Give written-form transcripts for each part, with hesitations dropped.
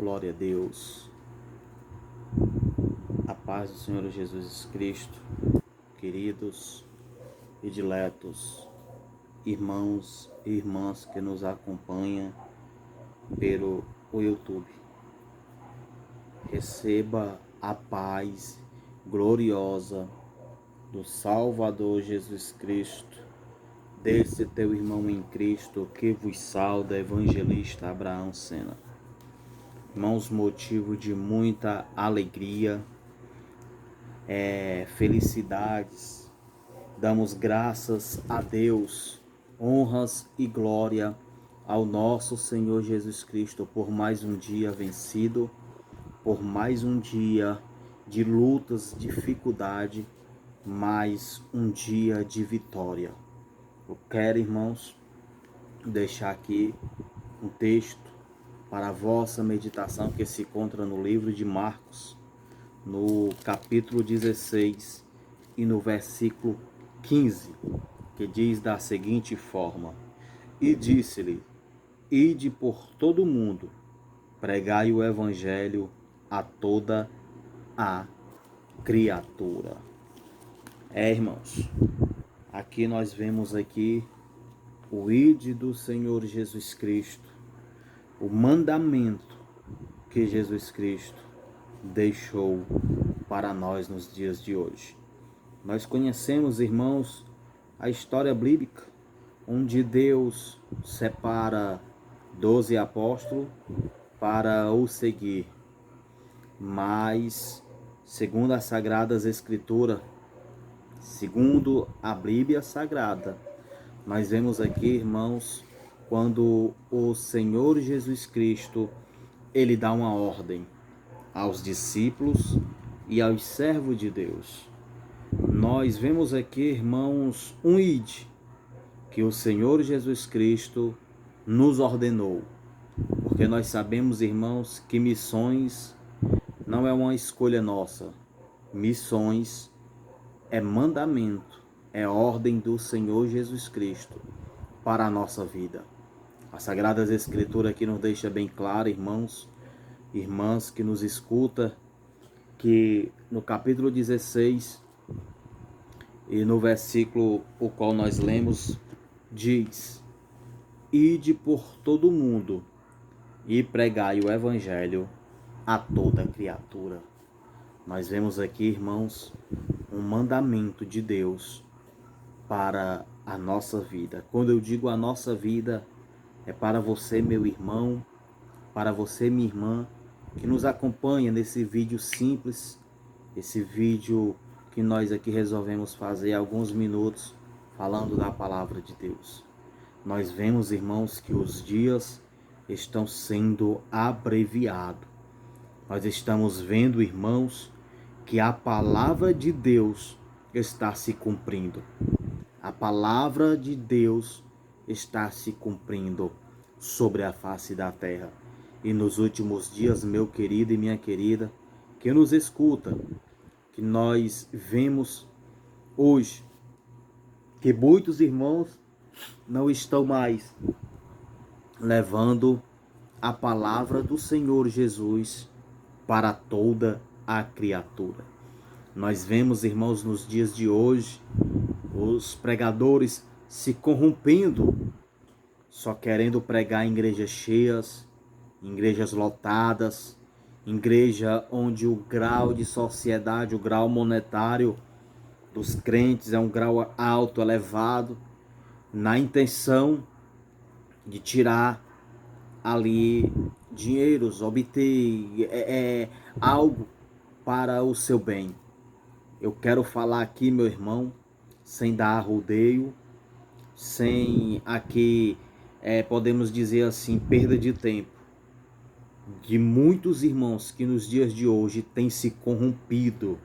Glória a Deus. A paz do Senhor Jesus Cristo, queridos e diletos irmãos e irmãs que nos acompanham pelo YouTube. Receba a paz gloriosa do Salvador Jesus Cristo, desse teu irmão em Cristo que vos sauda, evangelista Abraão Sena. Irmãos, motivo de muita alegria, felicidades, damos graças a Deus, honras e glória ao nosso Senhor Jesus Cristo por mais um dia vencido, por mais um dia de lutas, dificuldade, mais um dia de vitória. Eu quero, irmãos, deixar aqui um texto para a vossa meditação que se encontra no livro de Marcos, no capítulo 16 e no versículo 15, que diz da seguinte forma: E disse-lhe, ide por todo o mundo, pregai o evangelho a toda a criatura. Irmãos, aqui nós vemos aqui o ide do Senhor Jesus Cristo, o mandamento que Jesus Cristo deixou para nós nos dias de hoje. Nós conhecemos, irmãos, a história bíblica, onde Deus separa 12 apóstolos para o seguir. Mas, segundo as Sagradas Escrituras, segundo a Bíblia Sagrada, nós vemos aqui, irmãos, quando o Senhor Jesus Cristo, ele dá uma ordem aos discípulos e aos servos de Deus. Nós vemos aqui, irmãos, um ide que o Senhor Jesus Cristo nos ordenou. Porque nós sabemos, irmãos, que missões não é uma escolha nossa. Missões é mandamento, é ordem do Senhor Jesus Cristo para a nossa vida. As Sagradas Escrituras aqui nos deixa bem claro, irmãos, irmãs que nos escuta, que no capítulo 16 e no versículo o qual nós lemos, diz: Ide por todo o mundo e pregai o evangelho a toda criatura. Nós vemos aqui, irmãos, um mandamento de Deus para a nossa vida. Quando eu digo a nossa vida, é para você, meu irmão, para você, minha irmã, que nos acompanha nesse vídeo simples, esse vídeo que nós aqui resolvemos fazer alguns minutos falando da palavra de Deus. Nós vemos, irmãos, que os dias estão sendo abreviados. Nós estamos vendo, irmãos, que a palavra de Deus está se cumprindo. A palavra de Deus está se cumprindo sobre a face da terra. E nos últimos dias, meu querido e minha querida, que nos escuta, que nós vemos hoje que muitos irmãos não estão mais levando a palavra do Senhor Jesus para toda a criatura. Nós vemos, irmãos, nos dias de hoje, os pregadores se corrompendo, só querendo pregar em igrejas cheias, em igrejas lotadas, igreja onde o grau de sociedade, o grau monetário dos crentes é um grau alto, elevado, na intenção de tirar ali dinheiros, obter algo para o seu bem. Eu quero falar aqui, meu irmão, sem dar rodeio, sem aqui, podemos dizer assim, perda de tempo, de muitos irmãos que nos dias de hoje têm se corrompido,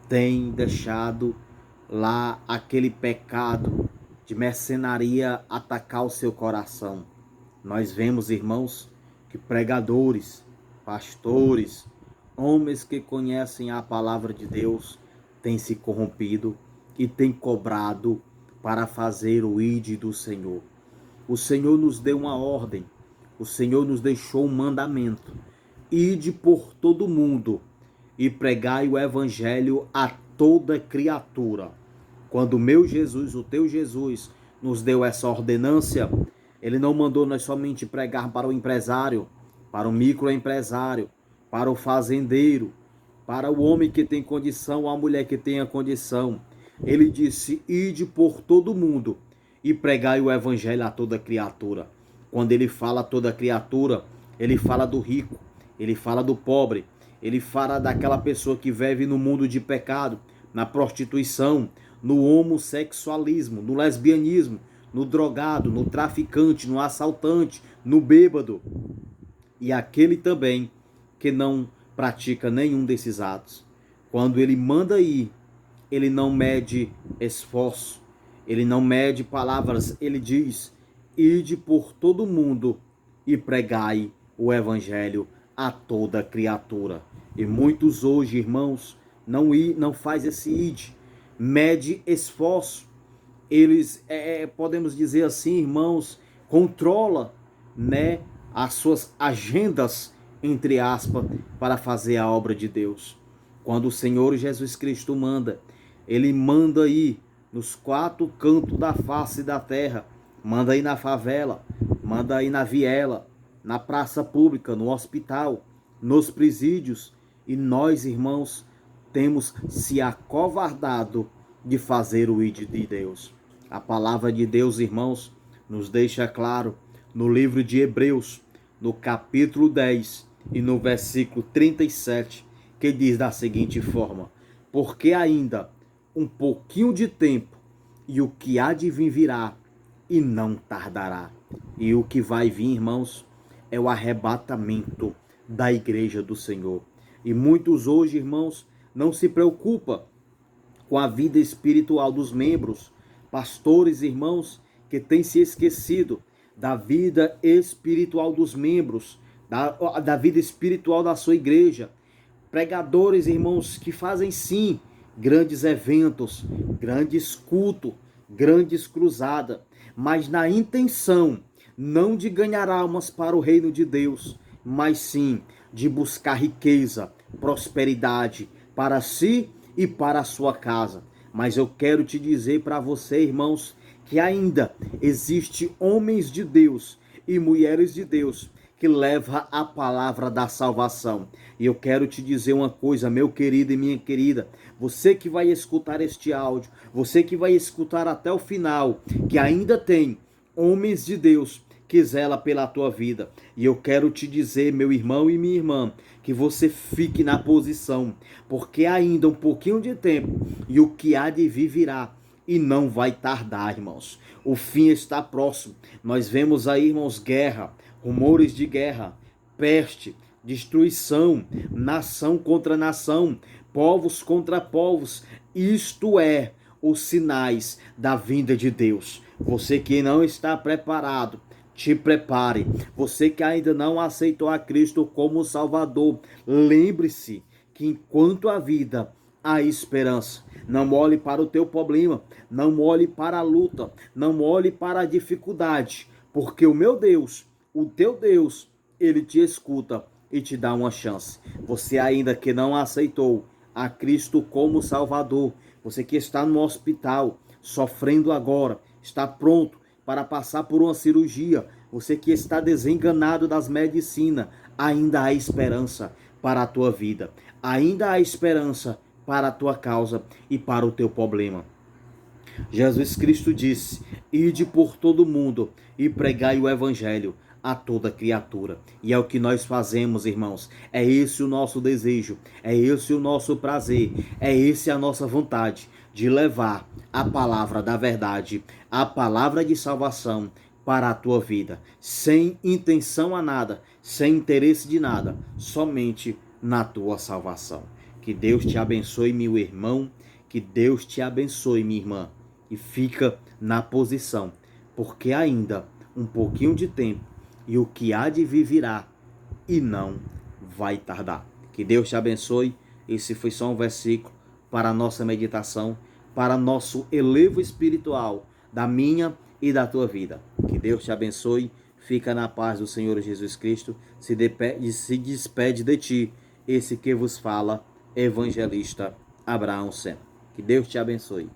têm deixado lá aquele pecado de mercenaria atacar o seu coração. Nós vemos, irmãos, que pregadores, pastores, homens que conhecem a palavra de Deus têm se corrompido e têm cobrado para fazer o ide do Senhor. O Senhor nos deu uma ordem, o Senhor nos deixou um mandamento, ide por todo mundo e pregai o evangelho a toda criatura. Quando o meu Jesus, o teu Jesus, nos deu essa ordenância, ele não mandou nós somente pregar para o empresário, para o microempresário, para o fazendeiro, para o homem que tem condição, a mulher que tenha condição. Ele disse: ide por todo mundo e pregai o evangelho a toda criatura. Quando ele fala a toda criatura, ele fala do rico, ele fala do pobre, ele fala daquela pessoa que vive no mundo de pecado, na prostituição, no homossexualismo, no lesbianismo, no drogado, no traficante, no assaltante, no bêbado. E aquele também que não pratica nenhum desses atos. Quando ele manda ir, ele não mede esforço, ele não mede palavras, ele diz: ide por todo mundo e pregai o evangelho a toda criatura. E muitos hoje, irmãos, não faz esse ide, mede esforço. Eles, podemos dizer assim, irmãos, controla, né, as suas agendas, entre aspas, para fazer a obra de Deus. Quando o Senhor Jesus Cristo manda, ele manda ir nos 4 cantos da face da terra, manda ir na favela, manda ir na viela, na praça pública, no hospital, nos presídios, e nós, irmãos, temos se acovardado de fazer o ide de Deus. A palavra de Deus, irmãos, nos deixa claro no livro de Hebreus, no capítulo 10 e no versículo 37, que diz da seguinte forma: porque ainda um pouquinho de tempo, e o que há de vir virá, e não tardará. E o que vai vir, irmãos, é o arrebatamento da igreja do Senhor. E muitos hoje, irmãos, não se preocupam com a vida espiritual dos membros. Pastores, irmãos, que têm se esquecido da vida espiritual dos membros, da vida espiritual da sua igreja. Pregadores, irmãos, que fazem sim grandes eventos, grandes cultos, grandes cruzadas, mas na intenção não de ganhar almas para o reino de Deus, mas sim de buscar riqueza, prosperidade para si e para a sua casa. Mas eu quero te dizer para você, irmãos, que ainda existe homens de Deus e mulheres de Deus que leva a palavra da salvação. E eu quero te dizer uma coisa, meu querido e minha querida, você que vai escutar este áudio, você que vai escutar até o final, que ainda tem homens de Deus que zela pela tua vida. E eu quero te dizer, meu irmão e minha irmã, que você fique na posição, porque ainda um pouquinho de tempo e o que há de vir virá. E não vai tardar, irmãos. O fim está próximo. Nós vemos aí, irmãos, guerra, rumores de guerra, peste, destruição, nação contra nação, povos contra povos. Isto é os sinais da vinda de Deus. Você que não está preparado, te prepare. Você que ainda não aceitou a Cristo como Salvador, lembre-se que enquanto a vida, há esperança. Não olhe para o teu problema, não olhe para a luta, não olhe para a dificuldade, porque o meu Deus, o teu Deus, ele te escuta e te dá uma chance. Você ainda que não aceitou a Cristo como Salvador, você que está no hospital, sofrendo agora, está pronto para passar por uma cirurgia, você que está desenganado das medicinas, ainda há esperança para a tua vida, ainda há esperança para a tua causa e para o teu problema. Jesus Cristo disse: ide por todo mundo e pregai o evangelho a toda criatura. E é o que nós fazemos, irmãos. É esse o nosso desejo, é esse o nosso prazer, é esse a nossa vontade de levar a palavra da verdade, a palavra de salvação para a tua vida, sem intenção a nada, sem interesse de nada, somente na tua salvação. Que Deus te abençoe, meu irmão, que Deus te abençoe, minha irmã, e fica na posição, porque ainda um pouquinho de tempo e o que há de vir virá e não vai tardar. Que Deus te abençoe. Esse foi só um versículo para a nossa meditação, para nosso elevo espiritual da minha e da tua vida. Que Deus te abençoe. Fica na paz do Senhor Jesus Cristo. Se despede de ti, esse que vos fala, evangelista Abraão Sena. Que Deus te abençoe.